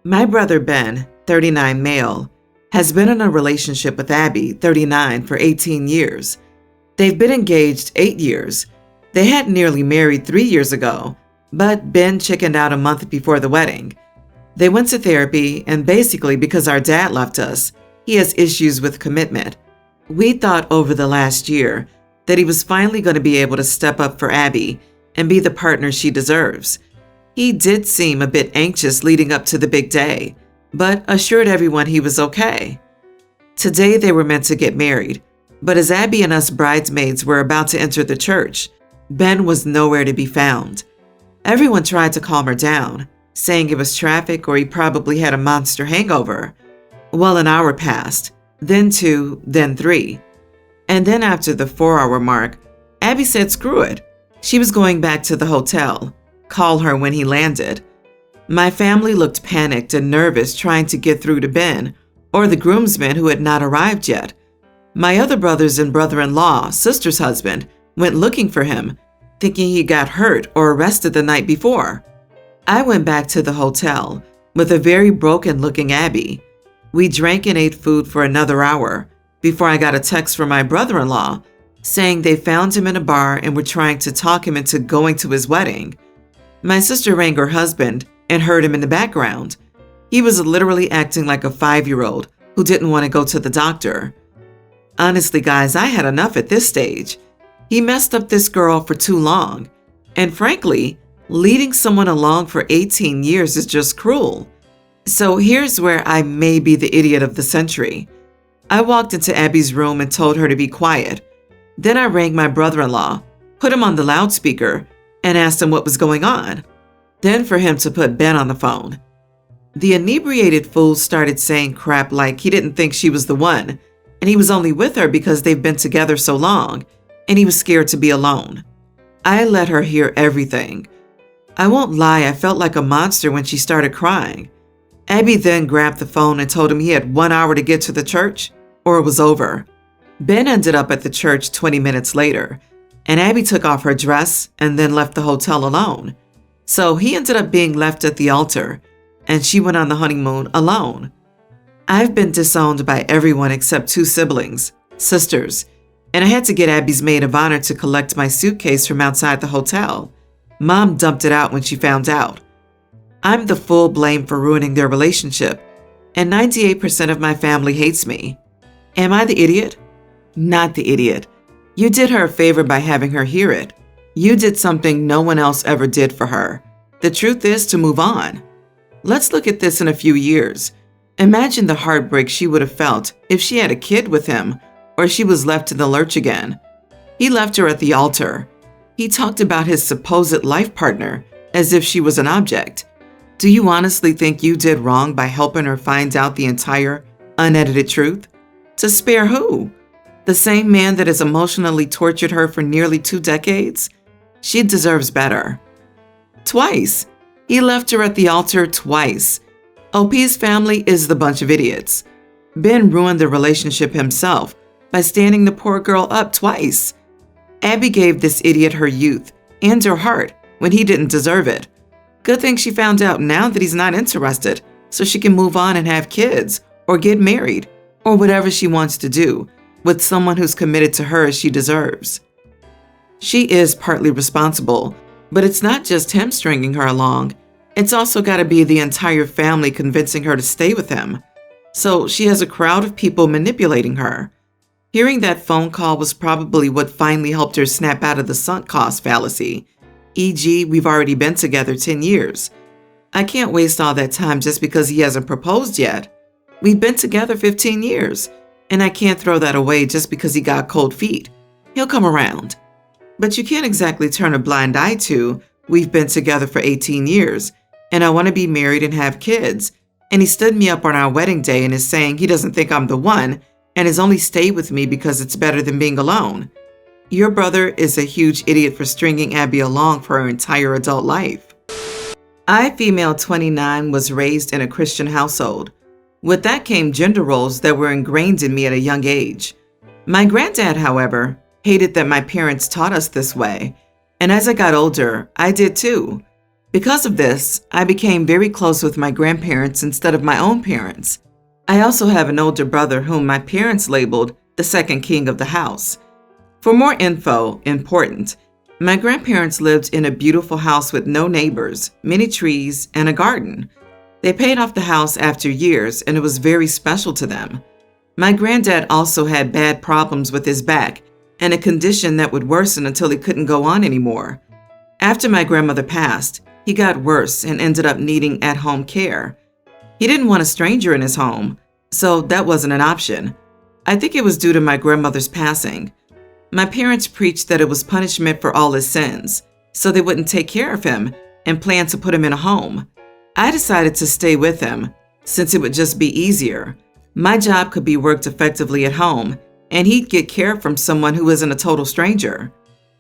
My brother Ben, 39 male, has been in a relationship with Abby, 39, for 18 years. They've been engaged 8 years. They had nearly married 3 years ago, but Ben chickened out a month before the wedding. They went to therapy, and basically because our dad left us, he has issues with commitment. We thought over the last year that he was finally going to be able to step up for Abby and be the partner she deserves. He did seem a bit anxious leading up to the big day, but assured everyone he was okay. Today they were meant to get married, but as Abby and us bridesmaids were about to enter the church, Ben was nowhere to be found. Everyone tried to calm her down, saying it was traffic or he probably had a monster hangover. Well, an hour passed, then 2, then 3. And then after the 4-hour mark, Abby said screw it. She was going back to the hotel. Call her when he landed. My family looked panicked and nervous trying to get through to Ben or the groomsmen who had not arrived yet. My other brothers and brother-in-law, sister's husband, went looking for him, thinking he got hurt or arrested the night before. I went back to the hotel with a very broken-looking Abby. We drank and ate food for another hour before I got a text from my brother-in-law saying they found him in a bar and were trying to talk him into going to his wedding. My sister rang her husband and heard him in the background. He was literally acting like a 5-year-old who didn't want to go to the doctor. Honestly, guys, I had enough at this stage. He messed up this girl for too long. And frankly, leading someone along for 18 years is just cruel. So here's where I may be the idiot of the century. I walked into Abby's room and told her to be quiet. Then I rang my brother-in-law, put him on the loudspeaker, and asked him what was going on. Then for him to put Ben on the phone. The inebriated fool started saying crap like he didn't think she was the one, and he was only with her because they've been together so long, and he was scared to be alone. I let her hear everything. I won't lie, I felt like a monster when she started crying. Abby then grabbed the phone and told him he had 1 hour to get to the church, or it was over. Ben ended up at the church 20 minutes later, and Abby took off her dress and then left the hotel alone. So he ended up being left at the altar, and she went on the honeymoon alone. I've been disowned by everyone except 2 siblings, sisters, and I had to get Abby's maid of honor to collect my suitcase from outside the hotel. Mom dumped it out when she found out. I'm the full blame for ruining their relationship, and 98% of my family hates me. Am I the idiot? Not the idiot. You did her a favor by having her hear it. You did something no one else ever did for her. The truth is to move on. Let's look at this in a few years. Imagine the heartbreak she would have felt if she had a kid with him or she was left in the lurch again. He left her at the altar. He talked about his supposed life partner as if she was an object. Do you honestly think you did wrong by helping her find out the entire, unedited truth? To spare who? The same man that has emotionally tortured her for nearly 2 decades? She deserves better. Twice. He left her at the altar twice. OP's family is the bunch of idiots. Ben ruined the relationship himself by standing the poor girl up twice. Abby gave this idiot her youth and her heart when he didn't deserve it. Good thing she found out now that he's not interested, so she can move on and have kids or get married or whatever she wants to do with someone who's committed to her as she deserves. She is partly responsible, but it's not just him stringing her along. It's also got to be the entire family convincing her to stay with him. So she has a crowd of people manipulating her. Hearing that phone call was probably what finally helped her snap out of the sunk cost fallacy. E.g., we've already been together 10 years. I can't waste all that time just because he hasn't proposed yet. We've been together 15 years, and I can't throw that away just because he got cold feet. He'll come around. But you can't exactly turn a blind eye to, we've been together for 18 years, and I want to be married and have kids, and he stood me up on our wedding day and is saying he doesn't think I'm the one and has only stayed with me because it's better than being alone. Your brother is a huge idiot for stringing Abby along for her entire adult life. I, female 29, was raised in a Christian household. With that came gender roles that were ingrained in me at a young age. My granddad, however, hated that my parents taught us this way, and as I got older, I did too. Because of this, I became very close with my grandparents instead of my own parents. I also have an older brother whom my parents labeled the second king of the house. For more info, important, my grandparents lived in a beautiful house with no neighbors, many trees, and a garden. They paid off the house after years, and it was very special to them. My granddad also had bad problems with his back and a condition that would worsen until he couldn't go on anymore. After my grandmother passed, he got worse and ended up needing at-home care. He didn't want a stranger in his home, so that wasn't an option. I think it was due to my grandmother's passing. My parents preached that it was punishment for all his sins, so they wouldn't take care of him and planned to put him in a home. I decided to stay with him, since it would just be easier. My job could be worked effectively at home, and he'd get care from someone who isn't a total stranger.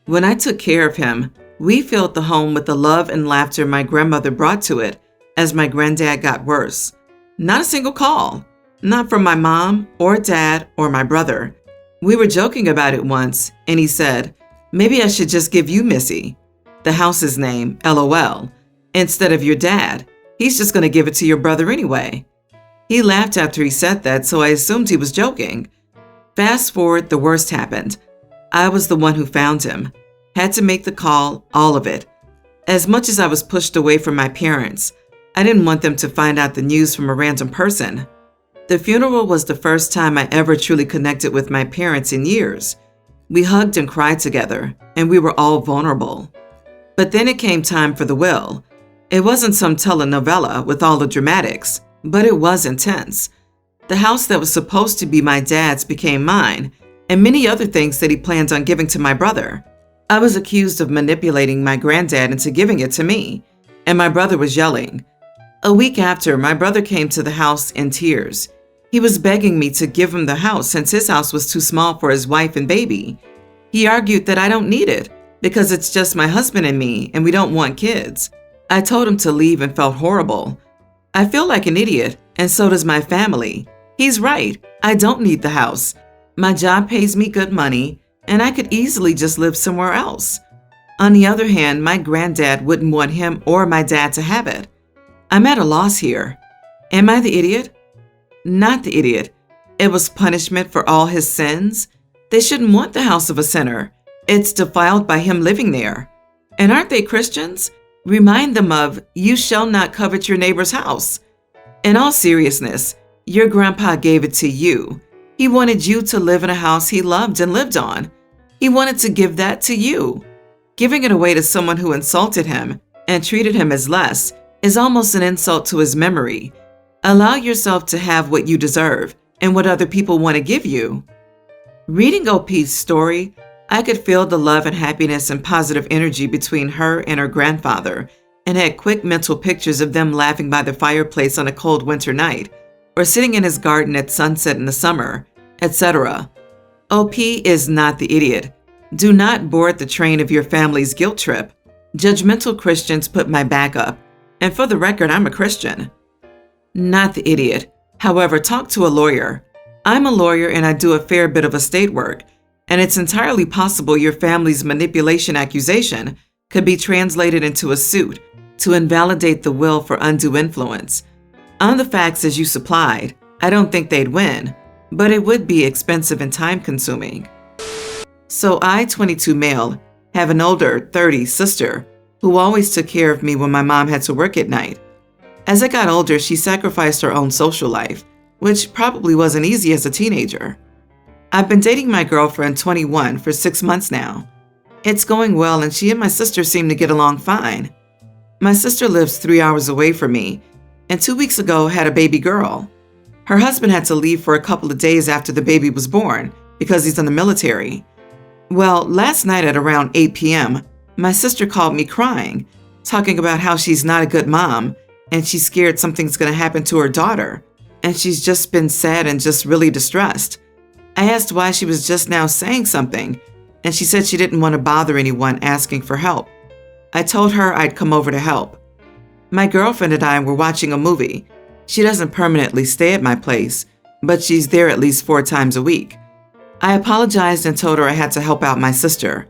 When I took care of him, we filled the home with the love and laughter my grandmother brought to it as my granddad got worse. Not a single call, not from my mom or dad or my brother. We were joking about it once, and he said, "Maybe I should just give you Missy, the house's name, LOL, instead of your dad. He's just going to give it to your brother anyway." He laughed after he said that, so I assumed he was joking. Fast forward, the worst happened. I was the one who found him. Had to make the call, all of it. As much as I was pushed away from my parents, I didn't want them to find out the news from a random person. The funeral was the first time I ever truly connected with my parents in years. We hugged and cried together, and we were all vulnerable. But then it came time for the will. It wasn't some telenovela with all the dramatics, but it was intense. The house that was supposed to be my dad's became mine, and many other things that he planned on giving to my brother. I was accused of manipulating my granddad into giving it to me, and my brother was yelling. A week after, my brother came to the house in tears. He was begging me to give him the house since his house was too small for his wife and baby. He argued that I don't need it because it's just my husband and me, and we don't want kids. I told him to leave and felt horrible. I feel like an idiot, and so does my family. He's right. I don't need the house. My job pays me good money, and I could easily just live somewhere else. On the other hand, my granddad wouldn't want him or my dad to have it. I'm at a loss here. Am I the idiot? Not the idiot. It was punishment for all his sins. They shouldn't want the house of a sinner. It's defiled by him living there. And aren't they Christians? Remind them of, "You shall not covet your neighbor's house." In all seriousness, your grandpa gave it to you. He wanted you to live in a house he loved and lived on. He wanted to give that to you. Giving it away to someone who insulted him and treated him as less is almost an insult to his memory. Allow yourself to have what you deserve and what other people want to give you. Reading OP's story, I could feel the love and happiness and positive energy between her and her grandfather, and had quick mental pictures of them laughing by the fireplace on a cold winter night, or sitting in his garden at sunset in the summer, etc. OP is not the idiot. Do not board the train of your family's guilt trip. Judgmental Christians put my back up, and for the record, I'm a Christian. Not the idiot. However, talk to a lawyer. I'm a lawyer and I do a fair bit of estate work, and it's entirely possible your family's manipulation accusation could be translated into a suit to invalidate the will for undue influence. On the facts as you supplied, I don't think they'd win, but it would be expensive and time-consuming. So I, 22 male, have an older, 30 sister who always took care of me when my mom had to work at night. As I got older, she sacrificed her own social life, which probably wasn't easy as a teenager. I've been dating my girlfriend, 21, for 6 months now. It's going well, and she and my sister seem to get along fine. My sister lives 3 hours away from me, and 2 weeks ago had a baby girl. Her husband had to leave for a couple of days after the baby was born because he's in the military. Well, last night at around 8 p.m., my sister called me crying, talking about how she's not a good mom, and she's scared something's going to happen to her daughter, and she's just been sad and just really distressed. I asked why she was just now saying something, and she said she didn't want to bother anyone asking for help. I told her I'd come over to help. My girlfriend and I were watching a movie. She doesn't permanently stay at my place, but she's there at least 4 times a week. I apologized and told her I had to help out my sister.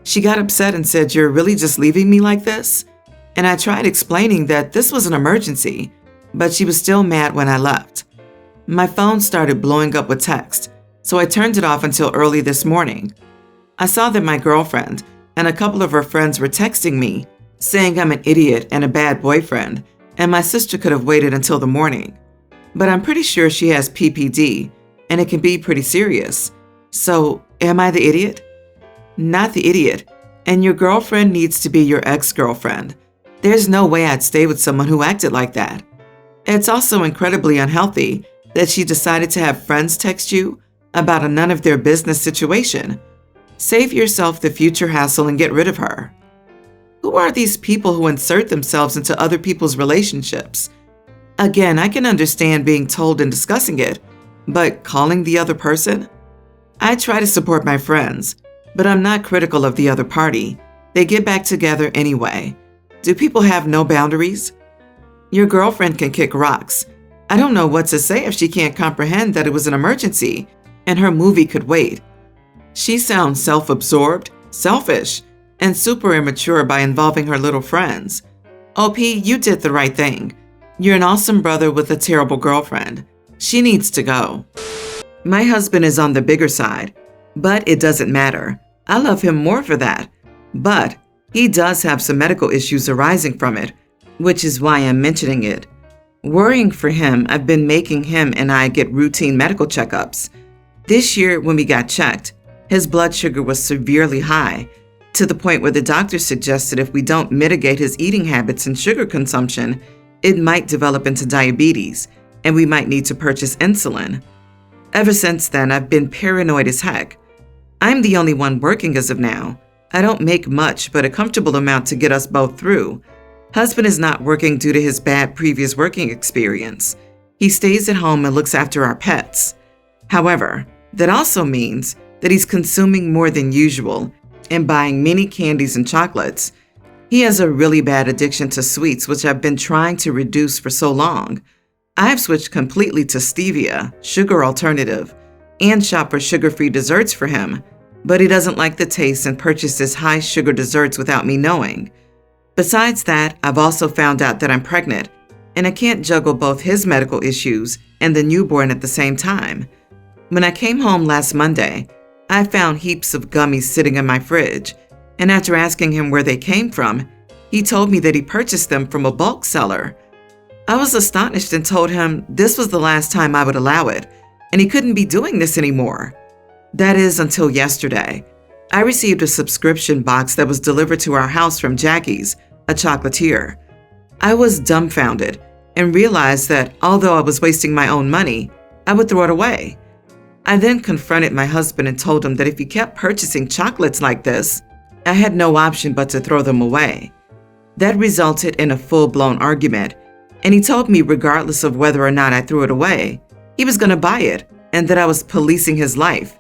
She got upset and said, "You're really just leaving me like this?" and I tried explaining that this was an emergency, but she was still mad when I left. My phone started blowing up with text, so I turned it off until early this morning. I saw that my girlfriend and a couple of her friends were texting me, saying I'm an idiot and a bad boyfriend, and my sister could have waited until the morning. But I'm pretty sure she has PPD, and it can be pretty serious. So, am I the idiot? Not the idiot, and your girlfriend needs to be your ex-girlfriend. There's no way I'd stay with someone who acted like that. It's also incredibly unhealthy that she decided to have friends text you about a none of their business situation. Save yourself the future hassle and get rid of her. Who are these people who insert themselves into other people's relationships? Again, I can understand being told and discussing it, but calling the other person? I try to support my friends, but I'm not critical of the other party. They get back together anyway. Do people have no boundaries? Your girlfriend can kick rocks. I don't know what to say if she can't comprehend that it was an emergency and her movie could wait. She sounds self-absorbed, selfish, and super immature by involving her little friends. OP, you did the right thing. You're an awesome brother with a terrible girlfriend. She needs to go. My husband is on the bigger side, but it doesn't matter. I love him more for that. But he does have some medical issues arising from it, which is why I'm mentioning it. Worrying for him, I've been making him and I get routine medical checkups. This year, when we got checked, his blood sugar was severely high, to the point where the doctor suggested if we don't mitigate his eating habits and sugar consumption, it might develop into diabetes, and we might need to purchase insulin. Ever since then, I've been paranoid as heck. I'm the only one working as of now. I don't make much, but a comfortable amount to get us both through. Husband is not working due to his bad previous working experience. He stays at home and looks after our pets. However, that also means that he's consuming more than usual and buying many candies and chocolates. He has a really bad addiction to sweets, which I've been trying to reduce for so long. I've switched completely to stevia, sugar alternative, and shop for sugar-free desserts for him, but he doesn't like the taste and purchases high-sugar desserts without me knowing. Besides that, I've also found out that I'm pregnant, and I can't juggle both his medical issues and the newborn at the same time. When I came home last Monday, I found heaps of gummies sitting in my fridge, and after asking him where they came from, he told me that he purchased them from a bulk seller. I was astonished and told him this was the last time I would allow it, and he couldn't be doing this anymore. That is until yesterday. I received a subscription box that was delivered to our house from Jackie's, a chocolatier. I was dumbfounded and realized that although I was wasting my own money, I would throw it away. I then confronted my husband and told him that if he kept purchasing chocolates like this, I had no option but to throw them away. That resulted in a full-blown argument, and he told me regardless of whether or not I threw it away, he was going to buy it and that I was policing his life.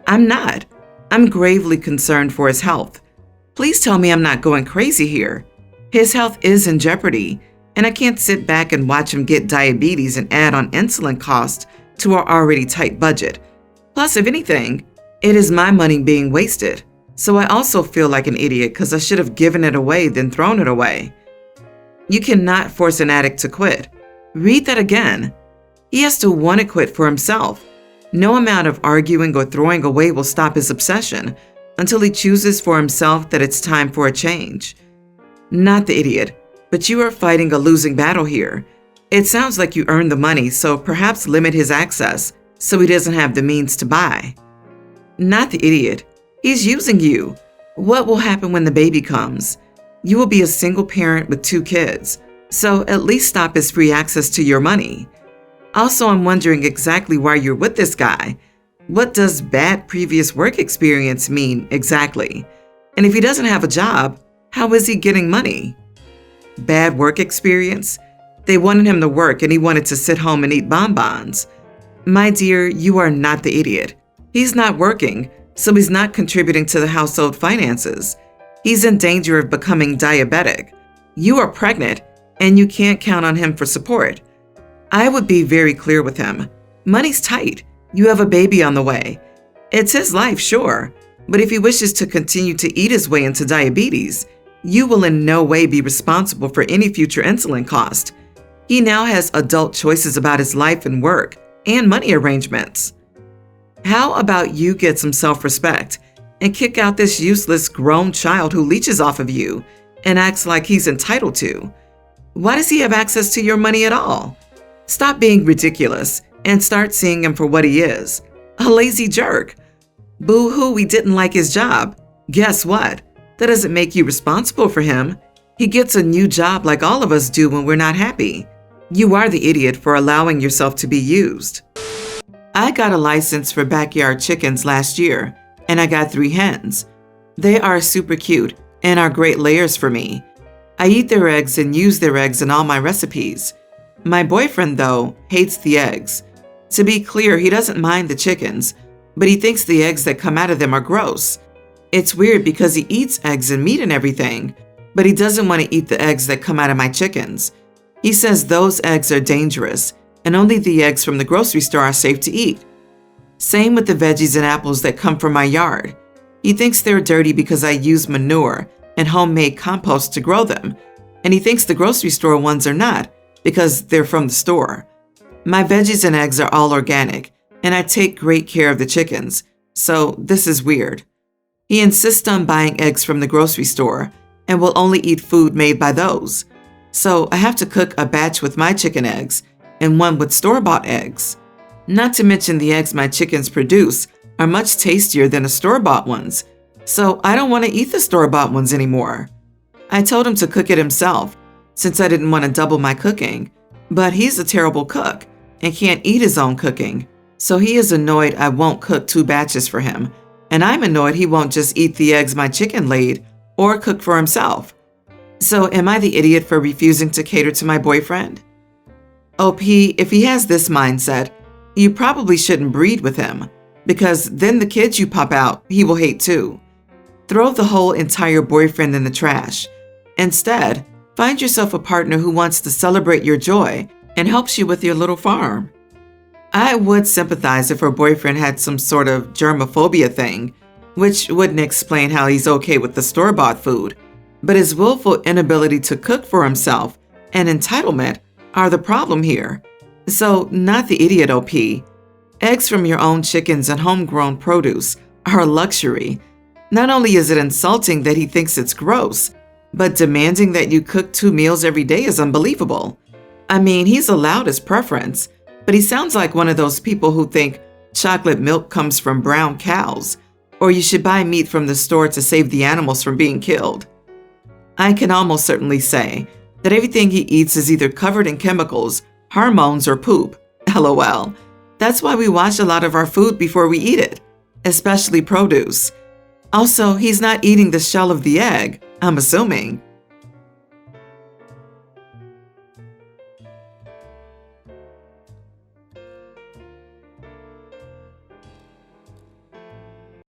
I'm not. I'm gravely concerned for his health. Please tell me I'm not going crazy here. His health is in jeopardy, and I can't sit back and watch him get diabetes and add on insulin costs to our already tight budget. Plus, if anything, it is my money being wasted. So I also feel like an idiot because I should have given it away then thrown it away. You cannot force an addict to quit. Read that again. He has to want to quit for himself. No amount of arguing or throwing away will stop his obsession until he chooses for himself that it's time for a change. Not the idiot, but you are fighting a losing battle here. It sounds like you earned the money, so perhaps limit his access so he doesn't have the means to buy. Not the idiot. He's using you. What will happen when the baby comes? You will be a single parent with 2 kids, so at least stop his free access to your money. Also, I'm wondering exactly why you're with this guy. What does bad previous work experience mean exactly? And if he doesn't have a job, how is he getting money? Bad work experience? They wanted him to work and he wanted to sit home and eat bonbons. My dear, you are not the idiot. He's not working, so he's not contributing to the household finances. He's in danger of becoming diabetic. You are pregnant, and you can't count on him for support. I would be very clear with him. Money's tight. You have a baby on the way. It's his life, sure, but if he wishes to continue to eat his way into diabetes, You will in no way be responsible for any future insulin cost. He now has adult choices about his life and work and money arrangements. How about you get some self-respect and kick out this useless grown child who leeches off of you and acts like he's entitled to? Why does he have access to your money at all? Stop being ridiculous and start seeing him for what he is, a lazy jerk. Boo-hoo, he didn't like his job. Guess what? That doesn't make you responsible for him. He gets a new job like all of us do when we're not happy. You are the idiot for allowing yourself to be used. I got a license for backyard chickens last year, and I got 3 hens. They are super cute and are great layers for me. I eat their eggs and use their eggs in all my recipes. My boyfriend, though, hates the eggs. To be clear, he doesn't mind the chickens, but he thinks the eggs that come out of them are gross. It's weird because he eats eggs and meat and everything, but he doesn't want to eat the eggs that come out of my chickens. He says those eggs are dangerous, and only the eggs from the grocery store are safe to eat. Same with the veggies and apples that come from my yard. He thinks they're dirty because I use manure and homemade compost to grow them, and he thinks the grocery store ones are not because they're from the store. My veggies and eggs are all organic, and I take great care of the chickens, so this is weird. He insists on buying eggs from the grocery store and will only eat food made by those. So I have to cook a batch with my chicken eggs and one with store-bought eggs. Not to mention the eggs my chickens produce are much tastier than the store-bought ones, so I don't want to eat the store-bought ones anymore. I told him to cook it himself since I didn't want to double my cooking, but he's a terrible cook and can't eat his own cooking, so he is annoyed I won't cook 2 batches for him, and I'm annoyed he won't just eat the eggs my chicken laid or cook for himself. So am I the idiot for refusing to cater to my boyfriend? OP, if he has this mindset, you probably shouldn't breed with him, because then the kids you pop out, he will hate too. Throw the whole entire boyfriend in the trash. Instead, find yourself a partner who wants to celebrate your joy and helps you with your little farm. I would sympathize if her boyfriend had some sort of germophobia thing, which wouldn't explain how he's okay with the store-bought food. But his willful inability to cook for himself and entitlement are the problem here. So, not the idiot OP. Eggs from your own chickens and homegrown produce are a luxury. Not only is it insulting that he thinks it's gross, but demanding that you cook 2 meals every day is unbelievable. I mean, he's allowed his preference, but he sounds like one of those people who think chocolate milk comes from brown cows, or you should buy meat from the store to save the animals from being killed. I can almost certainly say that everything he eats is either covered in chemicals, hormones, or poop. LOL. That's why we wash a lot of our food before we eat it, especially produce. Also, he's not eating the shell of the egg, I'm assuming.